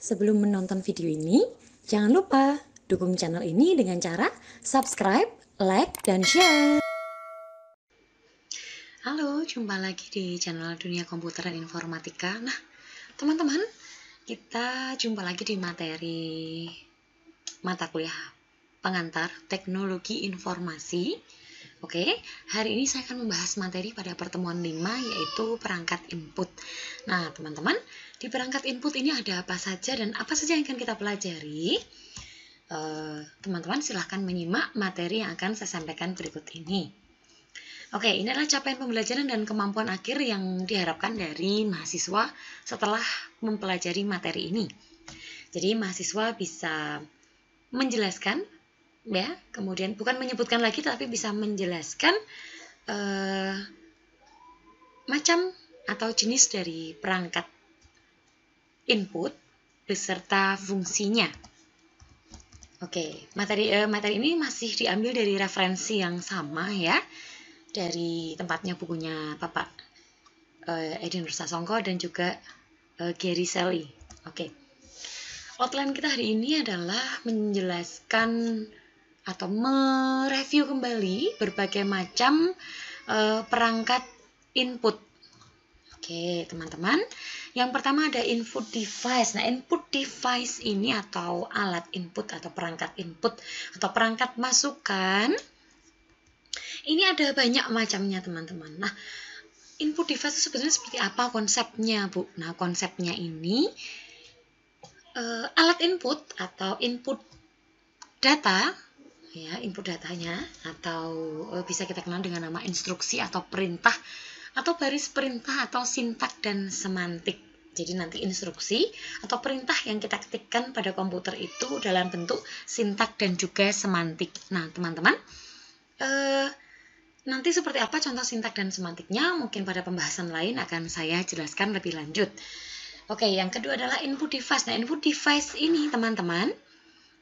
Sebelum menonton video ini, jangan lupa dukung channel ini dengan cara subscribe, like, dan share. Halo, jumpa lagi di channel Dunia Komputer dan Informatika. Nah, teman-teman, kita jumpa lagi di materi mata kuliah pengantar Teknologi Informasi. Oke, hari ini saya akan membahas materi pada pertemuan 5, yaitu perangkat input. Nah, teman-teman, di perangkat input ini ada apa saja dan apa saja yang akan kita pelajari? Teman-teman silahkan menyimak materi yang akan saya sampaikan berikut ini. Oke, ini adalah capaian pembelajaran dan kemampuan akhir yang diharapkan dari mahasiswa setelah mempelajari materi ini. Jadi, mahasiswa bisa menjelaskan, ya, kemudian bukan menyebutkan lagi tapi bisa menjelaskan macam atau jenis dari perangkat input beserta fungsinya. Oke, materi ini masih diambil dari referensi yang sama, ya, dari tempatnya bukunya Bapak Edi Nursasongko dan juga Gary Shelley. Oke, outline kita hari ini adalah menjelaskan atau mereview kembali berbagai macam perangkat input. Oke, teman-teman. Yang pertama ada input device. Nah, input device ini atau alat input atau perangkat input atau perangkat masukan, ini ada banyak macamnya, teman-teman. Nah, input device itu sebenarnya seperti apa konsepnya, Bu? Nah, konsepnya ini alat input atau input data, ya, input datanya, atau bisa kita kenal dengan nama instruksi atau perintah atau baris perintah atau sintak dan semantik. Jadi nanti instruksi atau perintah yang kita ketikkan pada komputer itu dalam bentuk sintak dan juga semantik. Nah, teman-teman, nanti seperti apa contoh sintak dan semantiknya mungkin pada pembahasan lain akan saya jelaskan lebih lanjut. Oke, yang kedua adalah input device. Nah, input device ini, teman-teman,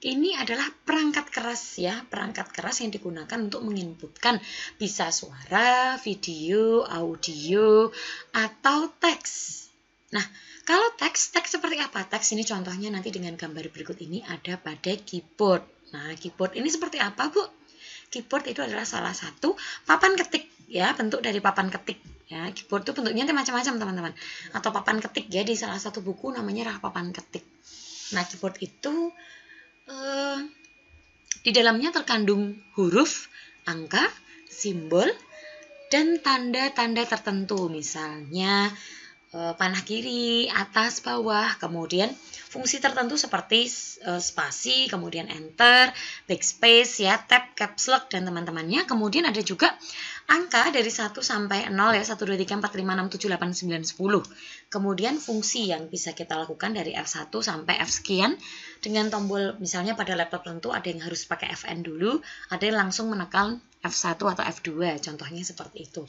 ini adalah perangkat keras, ya, perangkat keras yang digunakan untuk menginputkan bisa suara, video, audio, atau teks. Nah, kalau teks seperti apa? Teks ini contohnya nanti dengan gambar berikut ini ada pada keyboard. Nah, keyboard ini seperti apa, Bu? Keyboard itu adalah salah satu papan ketik, ya, bentuk dari papan ketik. Ya, keyboard itu bentuknya macam-macam, teman-teman. Atau papan ketik, ya, di salah satu buku namanya papan ketik. Nah, keyboard itu di dalamnya terkandung huruf, angka, simbol, dan tanda-tanda tertentu. Misalnya panah kiri, atas, bawah, kemudian fungsi tertentu seperti spasi, kemudian enter, backspace, ya, tab, caps lock, dan teman-temannya. Kemudian ada juga angka dari 1 sampai 0, ya, 1, 2, 3, 4, 5, 6, 7, 8, 9, 10. Kemudian fungsi yang bisa kita lakukan dari F1 sampai F sekian dengan tombol, misalnya pada laptop tentu ada yang harus pakai Fn dulu, ada yang langsung menekan F1 atau F2, contohnya seperti itu.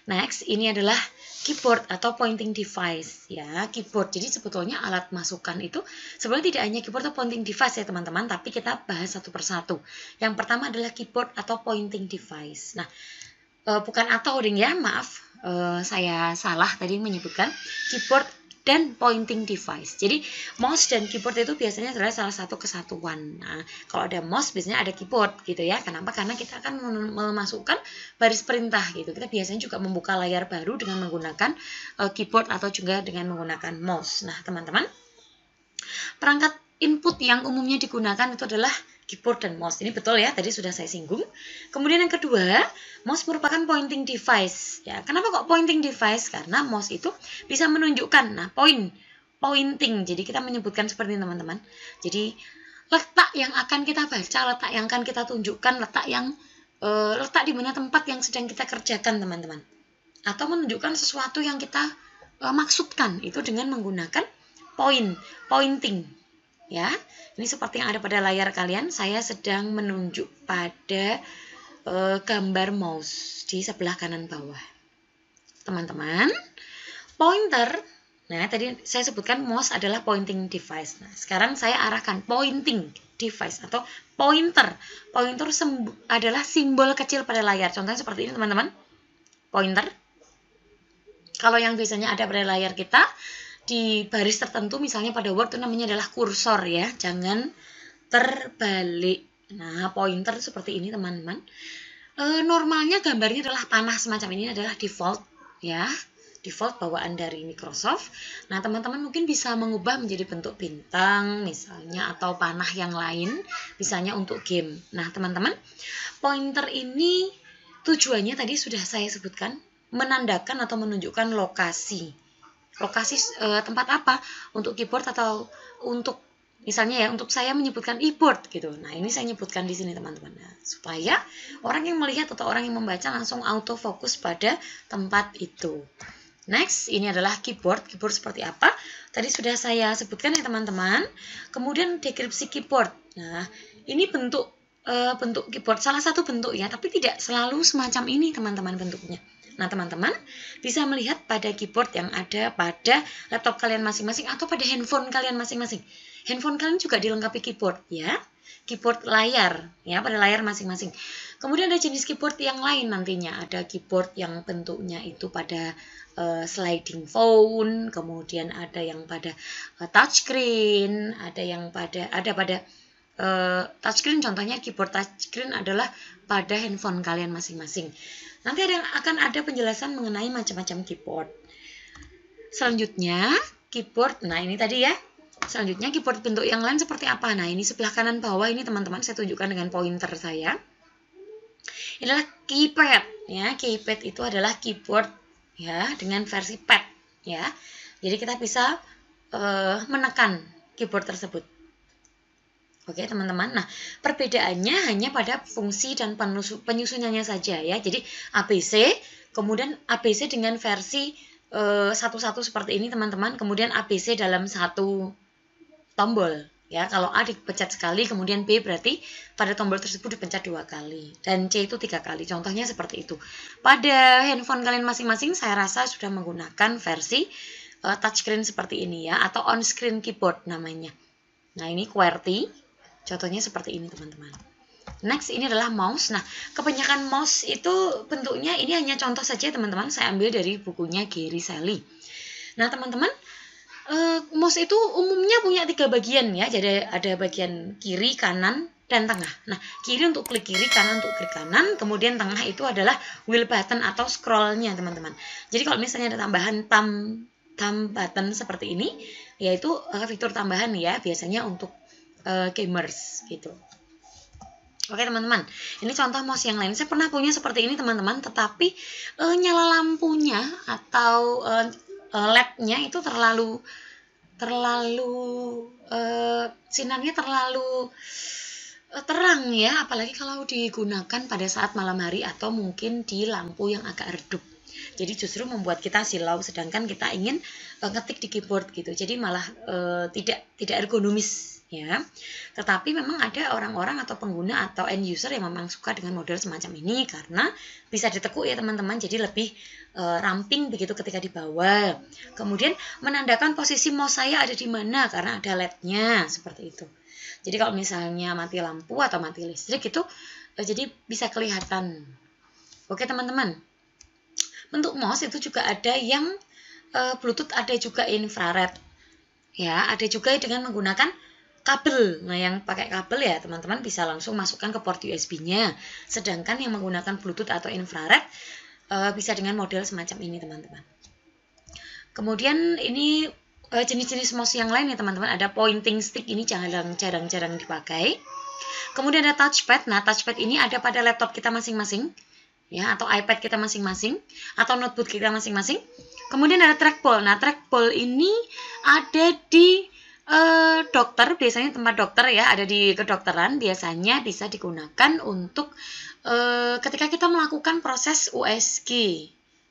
Next, ini adalah keyboard atau pointing device, ya, keyboard. Jadi sebetulnya alat masukan itu sebenarnya tidak hanya keyboard atau pointing device, ya, teman-teman, tapi kita bahas satu persatu. Yang pertama adalah keyboard atau pointing device. Nah, bukan atau ding, ya, maaf, saya salah tadi menyebutkan keyboard dan pointing device. Jadi mouse dan keyboard itu biasanya adalah salah satu kesatuan. Nah, kalau ada mouse biasanya ada keyboard, gitu, ya. Kenapa? Karena kita akan memasukkan baris perintah, gitu. Kita biasanya juga membuka layar baru dengan menggunakan keyboard atau juga dengan menggunakan mouse. Nah, teman-teman, perangkat input yang umumnya digunakan itu adalah keyboard dan mouse. Ini betul, ya, tadi sudah saya singgung. Kemudian yang kedua, mouse merupakan pointing device. Ya, kenapa kok pointing device? Karena mouse itu bisa menunjukkan, nah, pointing. Jadi kita menyebutkan seperti ini, teman-teman. Jadi letak yang akan kita baca, letak yang akan kita tunjukkan, letak di mana tempat yang sedang kita kerjakan, teman-teman. Atau menunjukkan sesuatu yang kita maksudkan itu dengan menggunakan pointing. Ya, ini seperti yang ada pada layar kalian. Saya sedang menunjuk pada gambar mouse di sebelah kanan bawah. Teman-teman, pointer. Nah, tadi saya sebutkan mouse adalah pointing device. Nah, sekarang saya arahkan pointing device atau pointer. Pointer adalah simbol kecil pada layar. Contohnya seperti ini, teman-teman. Pointer. Kalau yang biasanya ada pada layar kita, di baris tertentu, misalnya pada Word itu namanya adalah kursor ya, jangan terbalik. Nah, pointer seperti ini teman-teman. Normalnya gambarnya adalah panah semacam ini adalah default ya, default bawaan dari Microsoft. Nah, teman-teman mungkin bisa mengubah menjadi bentuk bintang misalnya, atau panah yang lain misalnya untuk game. Nah, teman-teman, pointer ini tujuannya tadi sudah saya sebutkan, menandakan atau menunjukkan lokasi tempat apa untuk keyboard, atau untuk misalnya ya, untuk saya menyebutkan keyboard gitu. Nah, ini saya nyebutkan di sini teman-teman. Nah, supaya orang yang melihat atau orang yang membaca langsung auto fokus pada tempat itu. Next, ini adalah keyboard. Keyboard seperti apa? Tadi sudah saya sebutkan ya teman-teman. Kemudian deskripsi keyboard. Nah, ini bentuk keyboard, salah satu bentuk ya, tapi tidak selalu semacam ini teman-teman bentuknya. Nah, teman-teman bisa melihat pada keyboard yang ada pada laptop kalian masing-masing atau pada handphone kalian masing-masing. Handphone kalian juga dilengkapi keyboard ya. Keyboard layar ya, pada layar masing-masing. Kemudian ada jenis keyboard yang lain nantinya. Ada keyboard yang bentuknya itu pada sliding phone, kemudian ada yang pada touchscreen, ada yang pada touchscreen, contohnya keyboard touchscreen adalah pada handphone kalian masing-masing. Nanti akan ada penjelasan mengenai macam-macam keyboard. Selanjutnya, keyboard, nah ini tadi ya. Selanjutnya, keyboard bentuk yang lain seperti apa? Nah, ini sebelah kanan bawah ini teman-teman saya tunjukkan dengan pointer saya. Ini adalah keypad ya. Keypad itu adalah keyboard ya dengan versi pad ya. Jadi kita bisa menekan keyboard tersebut. Oke teman-teman, nah perbedaannya hanya pada fungsi dan penyusunannya saja ya. Jadi ABC, kemudian ABC dengan versi satu-satu seperti ini teman-teman, kemudian ABC dalam satu tombol ya. Kalau A dipencet sekali, kemudian B berarti pada tombol tersebut dipencet 2 kali, dan C itu 3 kali. Contohnya seperti itu. Pada handphone kalian masing-masing saya rasa sudah menggunakan versi touchscreen seperti ini ya, atau on-screen keyboard namanya. Nah ini QWERTY. Contohnya seperti ini teman-teman. Next, ini adalah mouse. Nah, kebanyakan mouse itu bentuknya, ini hanya contoh saja teman-teman. Saya ambil dari bukunya Gary Shelley. Nah, teman-teman, mouse itu umumnya punya 3 bagian ya. Jadi ada bagian kiri, kanan, dan tengah. Nah, kiri untuk klik kiri, kanan untuk klik kanan. Kemudian tengah itu adalah wheel button atau scrollnya teman-teman. Jadi kalau misalnya ada tambahan thumb button seperti ini, yaitu fitur tambahan ya, biasanya untuk gamers gitu. Oke teman-teman, ini contoh mouse yang lain. Saya pernah punya seperti ini teman-teman, tetapi nyala lampunya atau LED-nya itu terlalu sinarnya terlalu terang ya, apalagi kalau digunakan pada saat malam hari atau mungkin di lampu yang agak redup. Jadi justru membuat kita silau, sedangkan kita ingin ngetik di keyboard gitu. Jadi malah tidak ergonomis ya. Tetapi memang ada orang-orang atau pengguna atau end user yang memang suka dengan model semacam ini karena bisa ditekuk ya teman-teman, jadi lebih ramping begitu ketika dibawa. Kemudian menandakan posisi mouse saya ada di mana karena ada LED-nya seperti itu. Jadi kalau misalnya mati lampu atau mati listrik itu jadi bisa kelihatan. Oke teman-teman, bentuk mouse itu juga ada yang Bluetooth, ada juga infrared ya, ada juga dengan menggunakan kabel. Nah, yang pakai kabel ya teman-teman bisa langsung masukkan ke port USB-nya. Sedangkan yang menggunakan Bluetooth atau infrared bisa dengan model semacam ini teman-teman. Kemudian ini jenis-jenis mouse yang lain ya teman-teman. Ada pointing stick, ini jarang-jarang dipakai. Kemudian ada touchpad. Nah, touchpad ini ada pada laptop kita masing-masing ya, atau iPad kita masing-masing, atau notebook kita masing-masing. Kemudian ada trackball. Nah, trackball ini ada di dokter, biasanya tempat dokter ya, ada di kedokteran, biasanya bisa digunakan untuk ketika kita melakukan proses USG.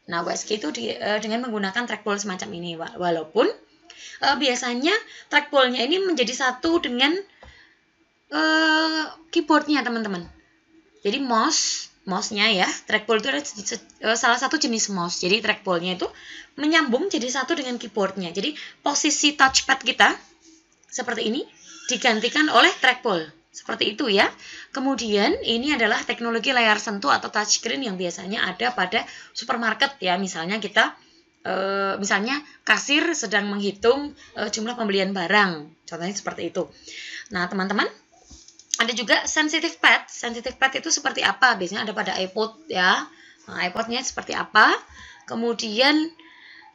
Nah, USG itu dengan menggunakan trackball semacam ini, walaupun biasanya trackballnya ini menjadi satu dengan keyboardnya teman-teman. Jadi mouse-nya ya, trackball itu ada salah satu jenis mouse. Jadi trackballnya itu menyambung jadi satu dengan keyboardnya. Jadi posisi touchpad kita seperti ini digantikan oleh trackball. Seperti itu ya. Kemudian ini adalah teknologi layar sentuh atau touchscreen yang biasanya ada pada supermarket ya. Misalnya kita misalnya kasir sedang menghitung jumlah pembelian barang, contohnya seperti itu. Nah teman-teman, ada juga sensitive pad. Sensitive pad itu seperti apa? Biasanya ada pada iPod ya. Nah, iPodnya seperti apa? Kemudian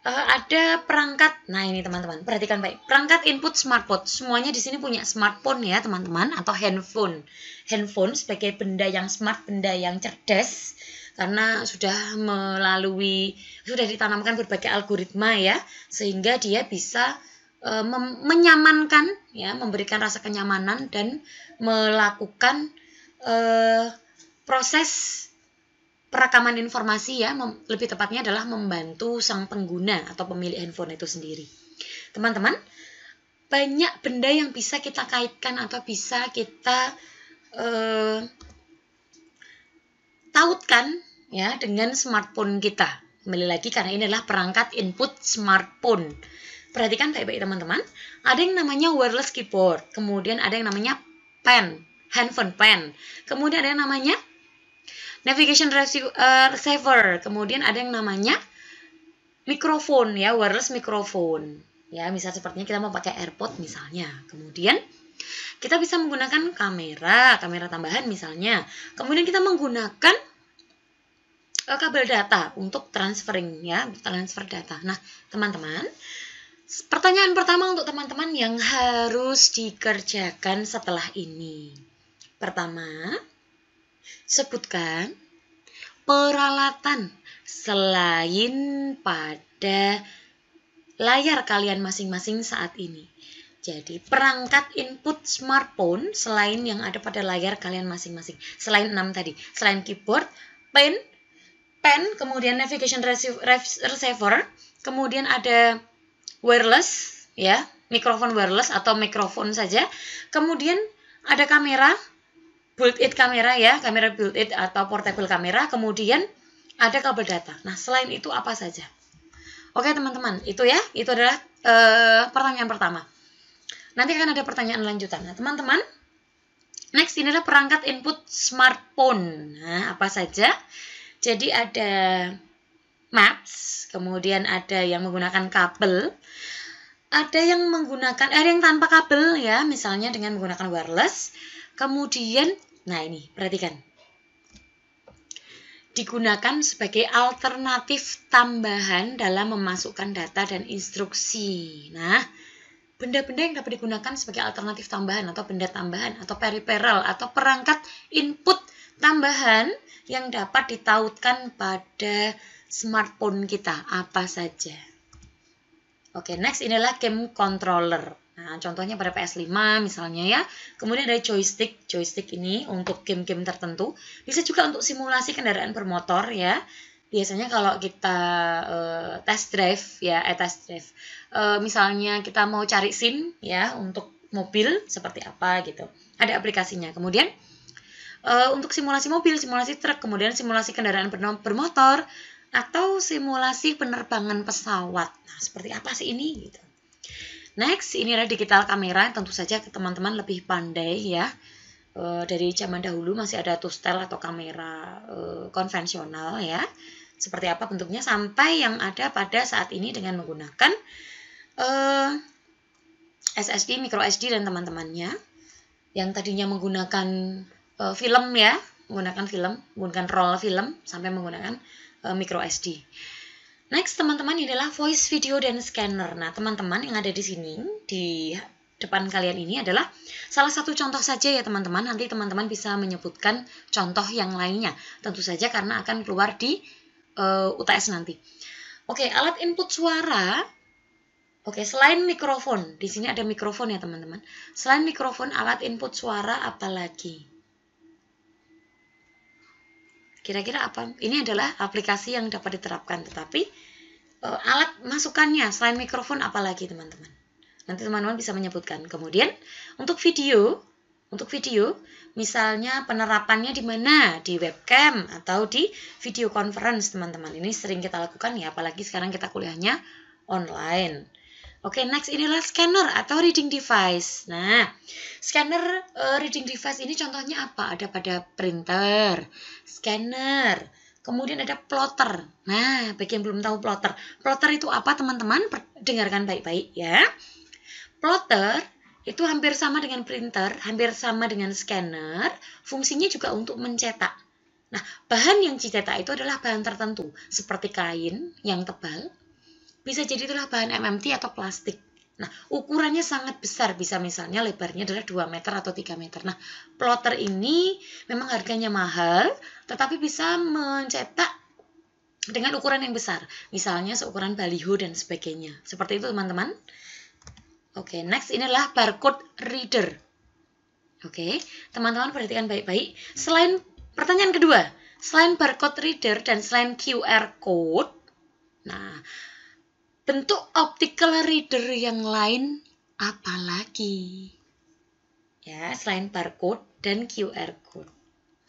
ada perangkat. Nah ini teman-teman, perhatikan baik. Perangkat input smartphone. Semuanya di sini punya smartphone ya teman-teman, atau handphone. Handphone sebagai benda yang smart, benda yang cerdas, karena sudah ditanamkan berbagai algoritma ya, sehingga dia bisa menyamankan ya, memberikan rasa kenyamanan dan melakukan proses perekaman informasi ya, lebih tepatnya adalah membantu sang pengguna atau pemilik handphone itu sendiri. Teman-teman, banyak benda yang bisa kita kaitkan atau bisa kita tautkan ya dengan smartphone kita. Kembali lagi karena ini adalah perangkat input smartphone. Perhatikan baik-baik teman-teman. Ada yang namanya wireless keyboard, kemudian ada yang namanya pen, handphone pen, kemudian ada yang namanya navigation receiver, kemudian ada yang namanya mikrofon ya, wireless mikrofon. Ya, misal sepertinya kita mau pakai AirPod misalnya. Kemudian kita bisa menggunakan kamera tambahan misalnya. Kemudian kita menggunakan kabel data untuk transferring ya, transfer data. Nah, teman-teman, pertanyaan pertama untuk teman-teman yang harus dikerjakan setelah ini. Pertama, sebutkan peralatan selain pada layar kalian masing-masing saat ini. Jadi, perangkat input smartphone selain yang ada pada layar kalian masing-masing. Selain 6 tadi, selain keyboard, pen, kemudian navigation receiver, kemudian ada wireless ya, mikrofon wireless atau mikrofon saja. Kemudian ada kamera, built-in kamera ya, kamera built-in atau portable kamera, kemudian ada kabel data. Nah, selain itu apa saja? Oke, teman-teman, itu ya, itu adalah pertanyaan pertama. Nanti akan ada pertanyaan lanjutan. Nah, teman-teman, next ini adalah perangkat input smartphone. Nah, apa saja? Jadi ada Maps, kemudian ada yang menggunakan kabel, ada yang tanpa kabel ya, misalnya dengan menggunakan wireless. Kemudian, nah ini perhatikan, digunakan sebagai alternatif tambahan dalam memasukkan data dan instruksi. Nah, benda-benda yang dapat digunakan sebagai alternatif tambahan atau benda tambahan atau peripheral atau perangkat input tambahan yang dapat ditautkan pada smartphone kita, apa saja? Oke, next inilah game controller. Nah, contohnya pada PS5 misalnya ya. Kemudian ada joystick. Joystick ini untuk game-game tertentu. Bisa juga untuk simulasi kendaraan bermotor ya. Biasanya kalau kita test drive. Misalnya kita mau cari SIM ya untuk mobil seperti apa gitu. Ada aplikasinya. Kemudian untuk simulasi mobil, simulasi truk, kemudian simulasi kendaraan bermotor, atau simulasi penerbangan pesawat. Nah, seperti apa sih ini? Gitu. Next, ini adalah digital kamera. Tentu saja teman-teman lebih pandai ya. Dari zaman dahulu masih ada tustel atau kamera konvensional ya. Seperti apa bentuknya, sampai yang ada pada saat ini dengan menggunakan SSD, micro SD dan teman-temannya. Yang tadinya menggunakan film ya, menggunakan roll film sampai menggunakan micro SD. Next, teman-teman, ini adalah voice, video, dan scanner. Nah, teman-teman yang ada di sini, di depan kalian ini adalah salah satu contoh saja ya teman-teman. Nanti teman-teman bisa menyebutkan contoh yang lainnya. Tentu saja karena akan keluar di UTS nanti. Oke, alat input suara. Oke, selain mikrofon, di sini ada mikrofon ya teman-teman. Selain mikrofon, alat input suara apa lagi? Kira-kira apa? Ini adalah aplikasi yang dapat diterapkan, tetapi alat masukannya selain mikrofon apa lagi teman-teman? Nanti teman-teman bisa menyebutkan. Kemudian untuk video, misalnya penerapannya di mana? Di webcam atau di video conference teman-teman. Ini sering kita lakukan ya, apalagi sekarang kita kuliahnya online. Oke, next inilah scanner atau reading device. Nah, scanner reading device ini contohnya apa? Ada pada printer, scanner, kemudian ada plotter. Nah, bagi yang belum tahu plotter itu apa teman-teman? Dengarkan baik-baik ya. Plotter itu hampir sama dengan printer, hampir sama dengan scanner, fungsinya juga untuk mencetak. Nah, bahan yang dicetak itu adalah bahan tertentu, seperti kain yang tebal, bisa jadi itulah bahan MMT atau plastik. Nah, ukurannya sangat besar, bisa misalnya lebarnya adalah 2 meter atau 3 meter. Nah, plotter ini memang harganya mahal, tetapi bisa mencetak dengan ukuran yang besar. Misalnya seukuran baliho dan sebagainya. Seperti itu teman-teman. Oke, next ini adalah barcode reader. Oke, teman-teman perhatikan baik-baik. Pertanyaan kedua, selain barcode reader dan selain QR code, nah, bentuk optical reader yang lain apa lagi? Ya, selain barcode dan QR code.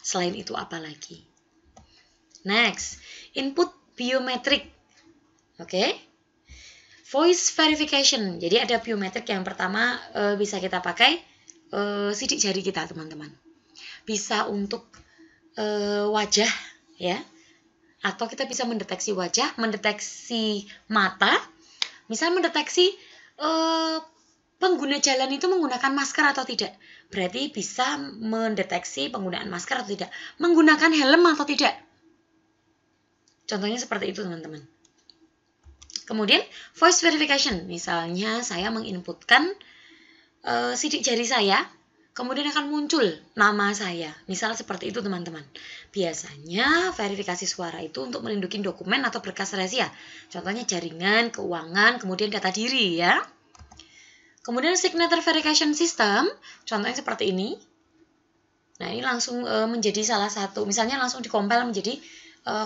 Selain itu apa lagi? Next, input biometrik. Oke. Voice verification. Jadi ada biometrik yang pertama bisa kita pakai sidik jari kita, teman-teman. Bisa untuk wajah ya. Atau kita bisa mendeteksi wajah, mendeteksi mata, misal mendeteksi pengguna jalan itu menggunakan masker atau tidak. Berarti bisa mendeteksi penggunaan masker atau tidak, menggunakan helm atau tidak. Contohnya seperti itu teman-teman. Kemudian voice verification, misalnya saya menginputkan sidik jari saya, kemudian akan muncul nama saya. Misal seperti itu teman-teman. Biasanya verifikasi suara itu untuk melindungi dokumen atau berkas rahasia. Contohnya jaringan, keuangan, kemudian data diri ya. Kemudian signature verification system, contohnya seperti ini. Nah, ini langsung menjadi salah satu, misalnya langsung dikompil menjadi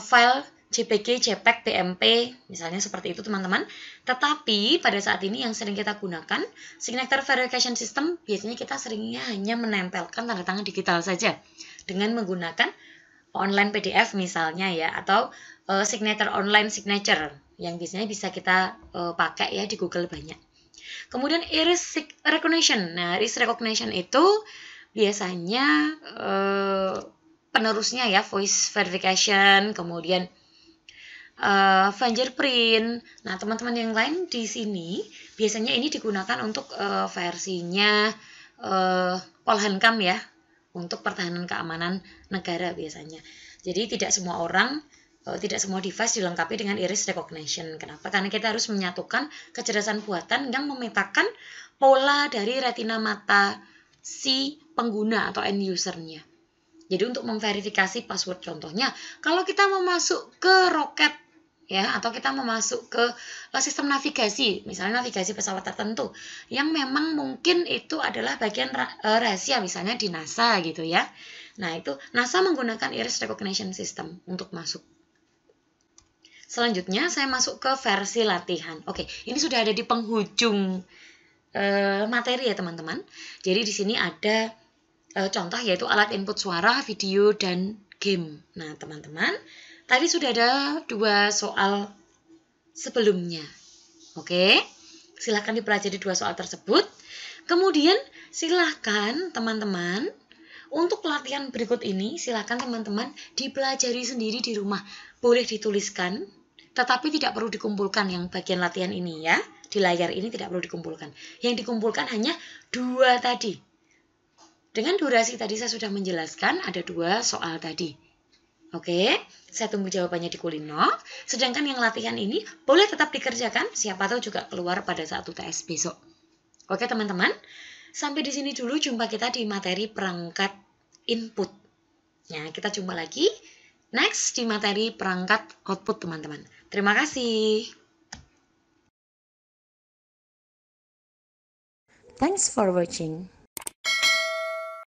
file JPG, JPEG, BMP, misalnya seperti itu teman-teman. Tetapi pada saat ini yang sering kita gunakan, signature verification system, biasanya kita seringnya hanya menempelkan tanda tangan digital saja. Dengan menggunakan online PDF misalnya ya, atau signature online signature, yang biasanya bisa kita pakai ya di Google banyak. Kemudian iris recognition. Nah, iris recognition itu biasanya penerusnya ya, voice verification, kemudian fingerprint. Nah, teman-teman yang lain di sini biasanya ini digunakan untuk versinya Polhankam ya, untuk pertahanan keamanan negara biasanya. Jadi tidak semua orang, tidak semua device dilengkapi dengan iris recognition. Kenapa? Karena kita harus menyatukan kecerdasan buatan yang memetakan pola dari retina mata si pengguna atau end usernya. Jadi untuk memverifikasi password, contohnya kalau kita mau masuk ke roket ya, atau kita mau masuk ke sistem navigasi, misalnya navigasi pesawat tertentu yang memang mungkin itu adalah bagian rahasia, misalnya di NASA gitu ya. Nah, itu NASA menggunakan iris recognition system untuk masuk. Selanjutnya saya masuk ke versi latihan. Oke, ini sudah ada di penghujung materi ya teman-teman. Jadi di sini ada contoh yaitu alat input suara, video, dan game. Nah teman-teman, tadi sudah ada 2 soal sebelumnya. Oke, silahkan dipelajari 2 soal tersebut. Kemudian silahkan teman-teman untuk latihan berikut ini, silahkan teman-teman dipelajari sendiri di rumah. Boleh dituliskan, tetapi tidak perlu dikumpulkan yang bagian latihan ini ya. Di layar ini tidak perlu dikumpulkan. Yang dikumpulkan hanya 2 tadi. Dengan durasi tadi saya sudah menjelaskan ada 2 soal tadi. Oke, saya tunggu jawabannya di Kulino. Sedangkan yang latihan ini boleh tetap dikerjakan, siapa tahu juga keluar pada saat UTS besok. Oke teman-teman, sampai di sini dulu jumpa kita di materi perangkat input. Ya, kita jumpa lagi next di materi perangkat output teman-teman. Terima kasih. Thanks for watching.